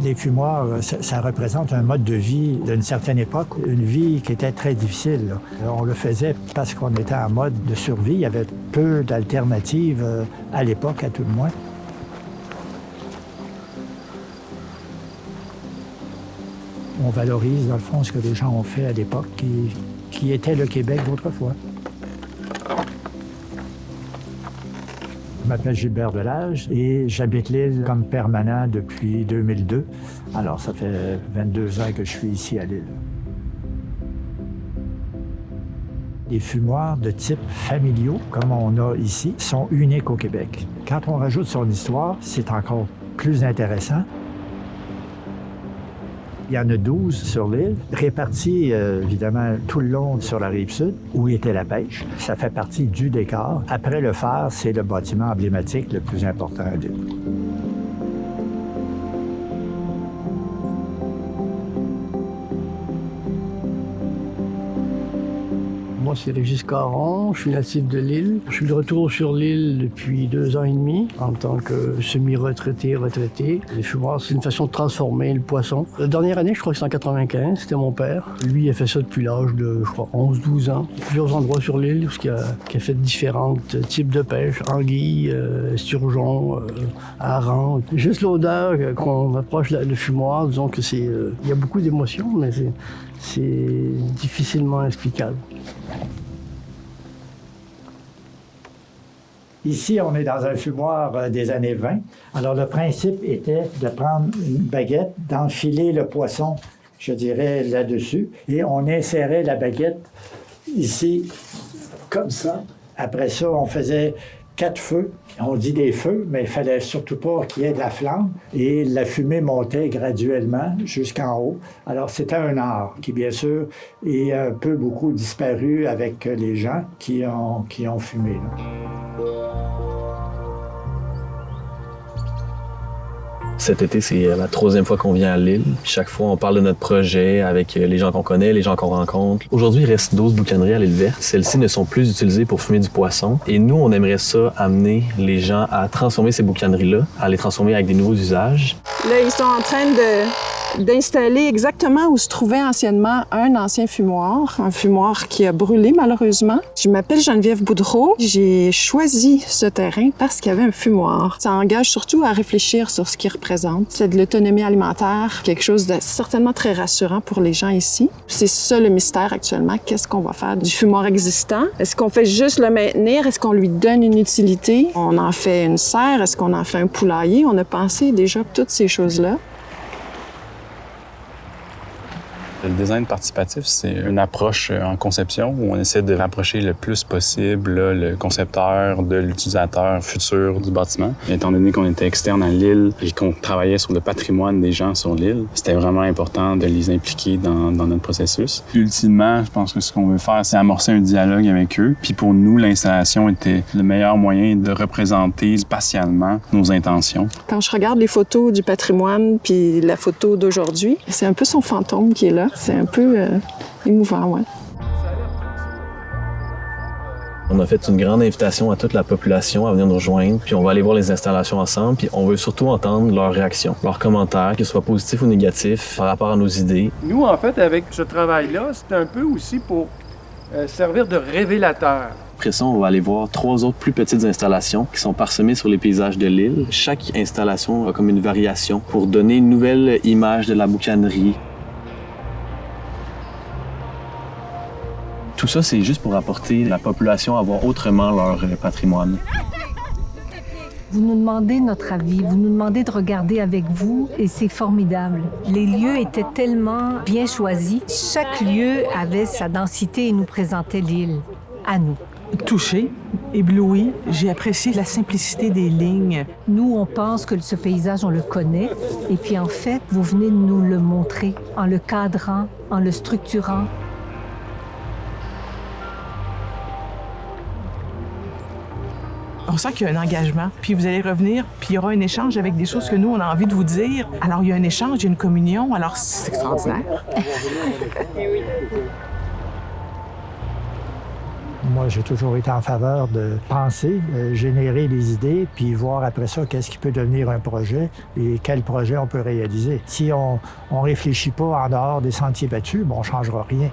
Les fumoirs, ça représente un mode de vie d'une certaine époque, une vie qui était très difficile, là. On le faisait parce qu'on était en mode de survie. Il y avait peu d'alternatives à l'époque, à tout le moins. On valorise, dans le fond, ce que les gens ont fait à l'époque, qui était le Québec d'autrefois. Je m'appelle Gilbert Delage et j'habite l'île comme permanent depuis 2002. Alors, ça fait 22 ans que je suis ici à l'île. Les fumoirs de type familiaux, comme on a ici, sont uniques au Québec. Quand on rajoute son histoire, c'est encore plus intéressant. Il y en a 12 sur l'île, répartis évidemment tout le long sur la rive sud, où était la pêche. Ça fait partie du décor. Après le phare, c'est le bâtiment emblématique le plus important à l'île. Moi, c'est Régis Caron, je suis natif de l'île. Je suis de retour sur l'île depuis 2 ans et demi en tant que semi-retraité. Les fumoirs, c'est une façon de transformer le poisson. La dernière année, je crois que c'est en 95, c'était mon père. Lui, il a fait ça depuis l'âge de, je crois, 11-12 ans. Plusieurs endroits sur l'île où il a fait différents types de pêche, anguilles, esturgeons, harengs. Juste l'odeur qu'on approche le fumoir, disons que c'est... il y a beaucoup d'émotions, mais c'est difficilement explicable. Ici, on est dans un fumoir des années 20. Alors, le principe était de prendre une baguette, d'enfiler le poisson, je dirais, là-dessus, et on insérait la baguette ici, comme ça. Après ça, on faisait 4 feux. On dit des feux, mais il fallait surtout pas qu'il y ait de la flamme. Et la fumée montait graduellement jusqu'en haut. Alors, c'était un art qui, bien sûr, est un peu beaucoup disparu avec les gens qui ont fumé, là. Cet été, c'est la 3e fois qu'on vient à l'île. Chaque fois, on parle de notre projet avec les gens qu'on connaît, les gens qu'on rencontre. Aujourd'hui, il reste 12 boucaneries à l'île verte. Celles-ci ne sont plus utilisées pour fumer du poisson. Et nous, on aimerait ça amener les gens à transformer ces boucaneries-là, à les transformer avec des nouveaux usages. Là, ils sont en train d'installer exactement où se trouvait anciennement un ancien fumoir, un fumoir qui a brûlé malheureusement. Je m'appelle Geneviève Boudreau. J'ai choisi ce terrain parce qu'il y avait un fumoir. Ça engage surtout à réfléchir sur ce qu'il représente. C'est de l'autonomie alimentaire, quelque chose de certainement très rassurant pour les gens ici. C'est ça le mystère actuellement. Qu'est-ce qu'on va faire du fumoir existant? Est-ce qu'on fait juste le maintenir? Est-ce qu'on lui donne une utilité? On en fait une serre? Est-ce qu'on en fait un poulailler? On a pensé déjà à toutes ces choses-là. Le design participatif, c'est une approche en conception où on essaie de rapprocher le plus possible là, le concepteur de l'utilisateur futur du bâtiment. Étant donné qu'on était externe à l'île et qu'on travaillait sur le patrimoine des gens sur l'île, c'était vraiment important de les impliquer dans notre processus. Ultimement, je pense que ce qu'on veut faire, c'est amorcer un dialogue avec eux. Puis pour nous, l'installation était le meilleur moyen de représenter spatialement nos intentions. Quand je regarde les photos du patrimoine puis la photo d'aujourd'hui, c'est un peu son fantôme qui est là. C'est un peu émouvant, ouais. On a fait une grande invitation à toute la population à venir nous rejoindre, puis on va aller voir les installations ensemble, puis on veut surtout entendre leurs réactions, leurs commentaires, qu'ils soient positifs ou négatifs, par rapport à nos idées. Nous, en fait, avec ce travail-là, c'est un peu aussi pour servir de révélateur. Après ça, on va aller voir 3 autres plus petites installations qui sont parsemées sur les paysages de l'île. Chaque installation a comme une variation pour donner une nouvelle image de la boucanerie. Tout ça, c'est juste pour apporter la population à voir autrement leur patrimoine. Vous nous demandez notre avis, vous nous demandez de regarder avec vous et c'est formidable. Les lieux étaient tellement bien choisis. Chaque lieu avait sa densité et nous présentait l'île à nous. Touchée, éblouie, j'ai apprécié la simplicité des lignes. Nous, on pense que ce paysage, on le connaît. Et puis en fait, vous venez de nous le montrer en le cadrant, en le structurant. On sent qu'il y a un engagement, puis vous allez revenir, puis il y aura un échange avec des choses que nous, on a envie de vous dire. Alors, il y a un échange, il y a une communion, alors c'est extraordinaire. Moi, j'ai toujours été en faveur de penser, générer les idées, puis voir après ça qu'est-ce qui peut devenir un projet et quel projet on peut réaliser. Si on ne réfléchit pas en dehors des sentiers battus, on ne changera rien.